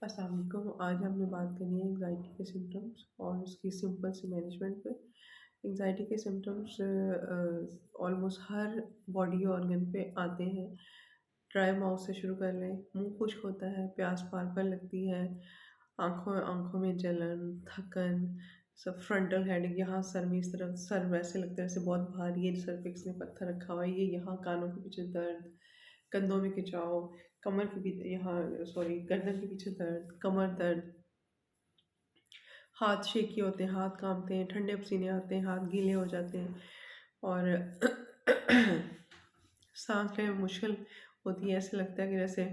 अस्सलाम वालेकुम। आज हमने बात करनी है एंग्ज़ायटी के सिम्पटम्स और उसकी सिंपल सी मैनेजमेंट पे। एंग्ज़ायटी के सिम्पटम्स ऑलमोस्ट हर बॉडी ऑर्गन पे आते हैं। ड्राई माउथ से शुरू कर लें, मुँह खुश्क होता है, प्यास बार-बार लगती है, आँखों आँखों में जलन, थकन, सब फ्रंटल हेडेक, यहाँ सर में इस तरफ सर वैसे लगता है जैसे बहुत भारी है, सर्विक्स में पत्थर रखा हुआ है, ये यहाँ कानों के पीछे दर्द, कंधों में खिंचाव, कमर के भी यहाँ सॉरी गर्दन के पीछे दर्द, कमर दर्द, हाथ शेकी होते हैं, हाथ काँपते हैं, ठंडे पसीने आते हैं, हाथ गीले हो जाते हैं और साँस लेने में मुश्किल होती है। ऐसा लगता है कि जैसे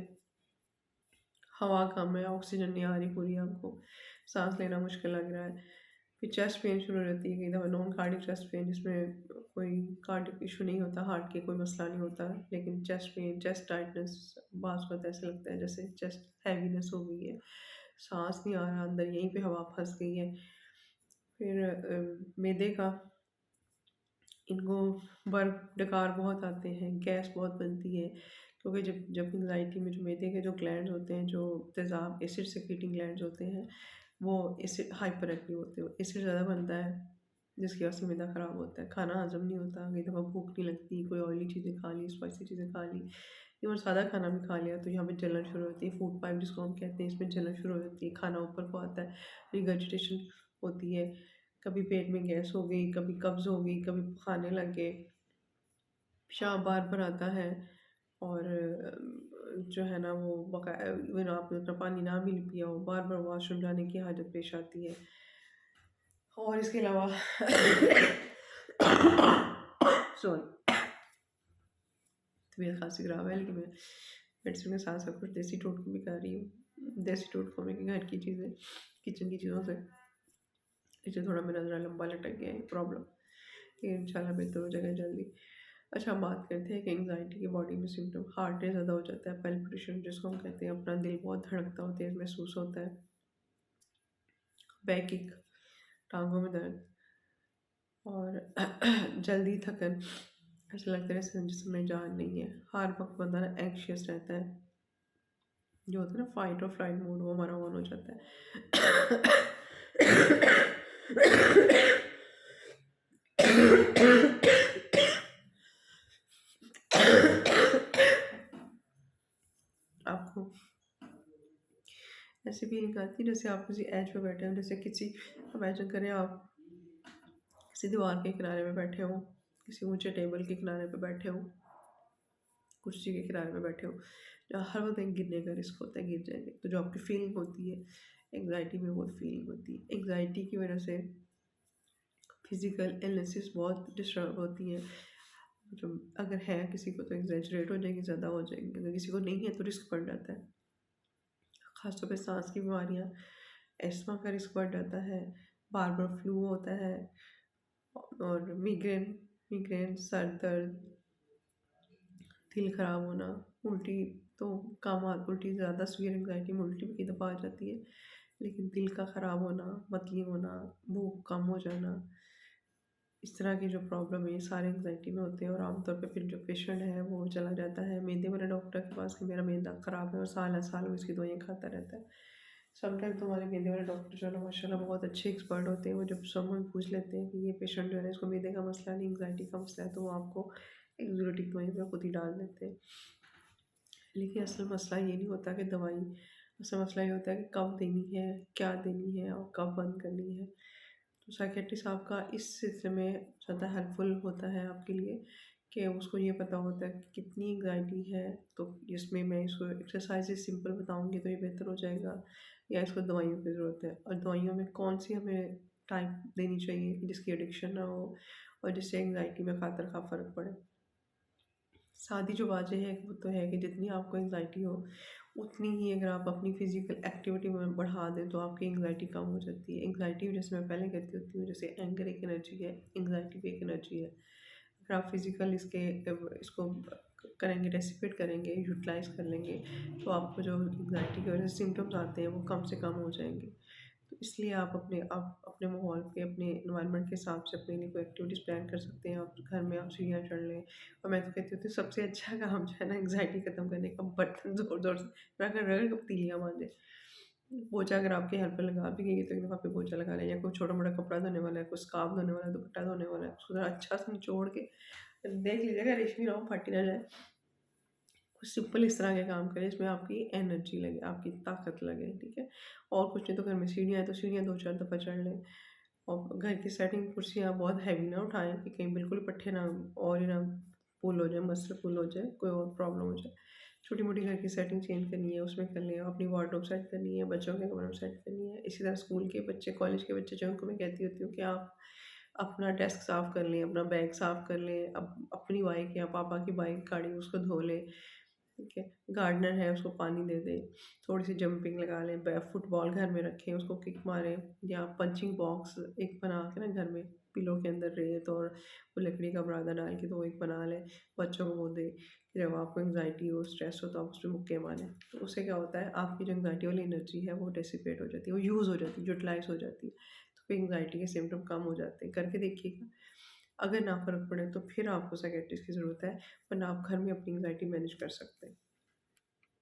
हवा कम है, ऑक्सीजन नहीं आ रही पूरी आपको, साँस लेना मुश्किल लग रहा है। फिर चेस्ट पेन शुरू हो जाती है कई दफ़ा नॉन कार्डिक चेस्ट पेन जिसमें कोई कार्डिक इश्यू नहीं होता, हार्ट के कोई मसला नहीं होता, लेकिन चेस्ट पेन, चेस्ट टाइटनेस बाज़ वक़्त ऐसा लगता है जैसे चेस्ट हैवीनेस हो गई है, साँस नहीं आ रहा अंदर, यहीं पे हवा फँस गई है। फिर मैदे का इनको बर्फ डकार बहुत आते हैं, गैस बहुत बनती है क्योंकि जब जब एंग्ज़ायटी में जो मैदे के जो ग्लैंड्स होते हैं, जो तेज़ाब एसिड सेक्रेटिंग ग्लैंड्स होते हैं, वो एसिड हाइपर एक्टिव होते हैं, एसिड ज़्यादा बनता है, जिसकी वजह से मैदा ख़राब होता है, खाना हज़म नहीं होता, कई दफ़ा भूख नहीं लगती, कोई ऑयली चीज़ें खा ली, स्पाइसी चीज़ें खा ली, इवन सादा खाना भी खा लिया तो यहाँ पे जलन शुरू होती है, फूड पाइप जिसको हम कहते हैं, इसमें जलन शुरू हो जाती है, खाना ऊपर को आता है, रिगर्जिटेशन होती है, कभी पेट में गैस हो गई, कभी कब्ज़ हो गई, कभी खाने लग गए, पेशाब बार-बार आता है और जो है ना वो इवन आपने उतना पानी ना भी पिया हो, बार-बार वॉशरूम जाने की हाजत पेश आती है। और इसके अलावा सॉरी, तबीयत खासी ख़राब है लेकिन मैं मेडिसिन के साथ-साथ कुछ देसी टोटके भी कर रही हूँ। देसी टोटकों में कि घर की चीज़ें, किचन की चीज़ों से इससे थोड़ा मेरा ज़रा लंबा लटक गया है प्रॉब्लम। ये इंशाल्लाह बेहतर हो जाएगा जल्दी। अच्छा, हम बात करते हैं कि एंग्ज़ायटी की बॉडी में सिम्पटम हार्ट रेट ज़्यादा हो जाता है, पैल्पिटेशन जिसको हम कहते हैं, अपना दिल बहुत धड़कता हो, तेज़ महसूस होता है, बैकएक, टाँगों में दर्द और जल्दी थकन, ऐसा लगता है जैसे जिसमें जान नहीं है। हर वक़्त बंदा ना एंग्ज़ियस रहता है, जो होता है ना फ़ाइट और फ्लाइट मोड वो हमारा ऑन हो जाता है। आपको ऐसी फीलिंग आती है जैसे आप किसी एज पे बैठे हो, जैसे किसी इमेजिन करें आप किसी दीवार के किनारे पे बैठे हो, किसी ऊँचे टेबल के किनारे पे बैठे हो, कुर्सी के किनारे पे बैठे हो, जहाँ हर वक़्त एक गिरने का रिस्क होता है, गिर जाएँगे। तो जो आपकी फीलिंग होती है, एंग्ज़ायटी में वो फीलिंग होती है। एंग्ज़ायटी की वज़ह से फिज़िकल इलनेसेस बहुत डिस्टर्ब होती हैं। जो अगर है किसी को तो एक्ज़ैजरेट हो जाएगी, ज़्यादा हो जाएँगी, अगर किसी को नहीं है तो रिस्क बढ़ जाता है। ख़ास तौर पे साँस की बीमारियाँ, एस्थमा का रिस्क बढ़ जाता है, बार-बार फ्लू होता है और मिग्रेन मिग्रेन, सर दर्द, दिल ख़राब होना, उल्टी तो कम उल्टी ज़्यादा सीवियर एंग्ज़ायटी में उल्टी भी कई दफ़ा आ जाती है, लेकिन दिल का ख़राब होना, मतली होना, भूख कम हो जाना, इस तरह की जो प्रॉब्लम है ये सारे एंग्ज़ायटी में होते हैं और आमतौर पे फिर जो पेशेंट है वो चला जाता है मैदे वाले डॉक्टर के पास कि मेरा मैदा ख़राब है और साल हर साल वो इसकी दवाइयाँ खाता रहता है। समटाइम तो हमारे मैदे वाले डॉक्टर जो है ना माशाल्लाह बहुत अच्छे एक्सपर्ट होते हैं, वो जब समवन पूछ लेते हैं कि ये पेशेंट जो है ना इसको मैदे का मसला नहीं एंग्ज़ायटी का मसला है, तो वो आपको एंग्ज़ायटी की दवाई पे खुद ही डाल देते हैं। लेकिन असल मसला ये नहीं होता कि दवाई, असल मसला ये होता है कि कब देनी है, क्या देनी है और कब बंद करनी है। तो साइकियाट्रिस्ट आपका इस सिलसिले में ज़्यादा हेल्पफुल होता है आपके लिए कि उसको ये पता होता है कि कितनी एंग्ज़ायटी है, तो इसमें मैं इसको एक्सरसाइज़ेज़ सिंपल बताऊँगी तो ये बेहतर हो जाएगा या इसको दवाइयों की ज़रूरत है और दवाइयों में कौन-सी हमें टाइप देनी चाहिए कि जिसकी एडिक्शन ना हो और जिससे एंग्ज़ायटी में ख़ातिरख़्वाह फ़र्क पड़े। सादी जो बातें हैं वो तो है कि जितनी आपको एंग्ज़ायटी हो, उतनी ही अगर आप अपनी फ़िज़िकल एक्टिविटी में बढ़ा दें तो आपकी एंग्ज़ायटी कम हो जाती है। एंग्ज़ायटी जैसे मैं पहले कहती होती हूँ जैसे एंगर एक एनर्जी है, एंग्ज़ायटी भी एक एनर्जी है। अगर आप फ़िज़िकल इसको करेंगे, डिसिपेट करेंगे, यूटिलाइज़ कर लेंगे, तो आपको जो एंग्ज़ायटी की वजह से सिम्पटम्स आते हैं वो कम से कम हो जाएँगे। तो इसलिए आप अपने माहौल पे, अपने एनवायरनमेंट के हिसाब से अपने लिए कोई एक्टिविटीज़ प्लान कर सकते हैं। आप घर में आप सीढ़ियाँ चढ़ लें और मैं तो कहती हूँ सबसे अच्छा काम जो है ना एंग्ज़ायटी खत्म करने का बर्तन ज़ोर-ज़ोर से रगड़-रगड़ के पतीलियाँ मांजें। पोछा अगर आपके हेल्प लगा भी गई है तो एक दफ़ा पे पोछा लगा लें, या कोई छोटा-मोटा कपड़ा धोने वाला है, कोई स्कार्फ धोने वाला है, दुपट्टा धोने वाला है, उसको ज़रा अच्छा से निचोड़ के देख लीजिएगा रेशमी ना हो, फट ना जाए। कुछ सिंपल इस तरह के काम करें जिसमें आपकी एनर्जी लगे, आपकी ताकत लगे, ठीक है? और कुछ नहीं तो घर में सीढ़ियाँ हैं तो सीढ़ियाँ 2-4 दफ़ा चढ़ लें। और घर की सेटिंग कुर्सियाँ बहुत हैवी ना उठाएँ कि कहीं बिल्कुल पट्टे ना और ही ना पुल हो जाए, मसले पुल हो जाए, कोई और प्रॉब्लम हो जाए। छोटी-मोटी घर की सेटिंग चेंज करनी है, उसमें कर लें। अपनी वार्डरोब सेट करनी है, बच्चों के कमरे में सेट करनी है। इसी तरह स्कूल के बच्चे, कॉलेज के बच्चे जो हैं, उनको मैं कहती होती हूँ कि आप अपना डेस्क साफ़ कर लें, अपना बैग साफ़ कर लें, अपनी बाइक या पापा की बाइक, गाड़ी उसको धो लें, ठीक है? गार्डनर है, उसको पानी दे दें, थोड़ी-सी जंपिंग लगा लें, फुटबॉल घर में रखें, उसको किक मारें, या पंचिंग बॉक्स एक बना के ना घर में पिलो के अंदर रेत और वो लकड़ी का बुरादा डाल के तो वो एक बना लें, बच्चों को वो दें। कि जब आपको एंग्ज़ायटी हो, स्ट्रेस हो तो आप उसपे मुक्के मारें। तो उससे क्या होता है, आपकी जो एंग्ज़ायटी वाली एनर्जी है वो डिसिपेट हो जाती है, वो यूज़ हो जाती है, यूटिलाइज़ हो जाती है। तो फिर एंग्ज़ायटी के सिम्पटम कम हो जाते हैं। करके देखिएगा। अगर ना फ़र्क पड़े तो फिर आपको साइकियाट्रिस्ट की ज़रूरत है, वरना आप घर में अपनी एंग्ज़ायटी मैनेज कर सकते हैं।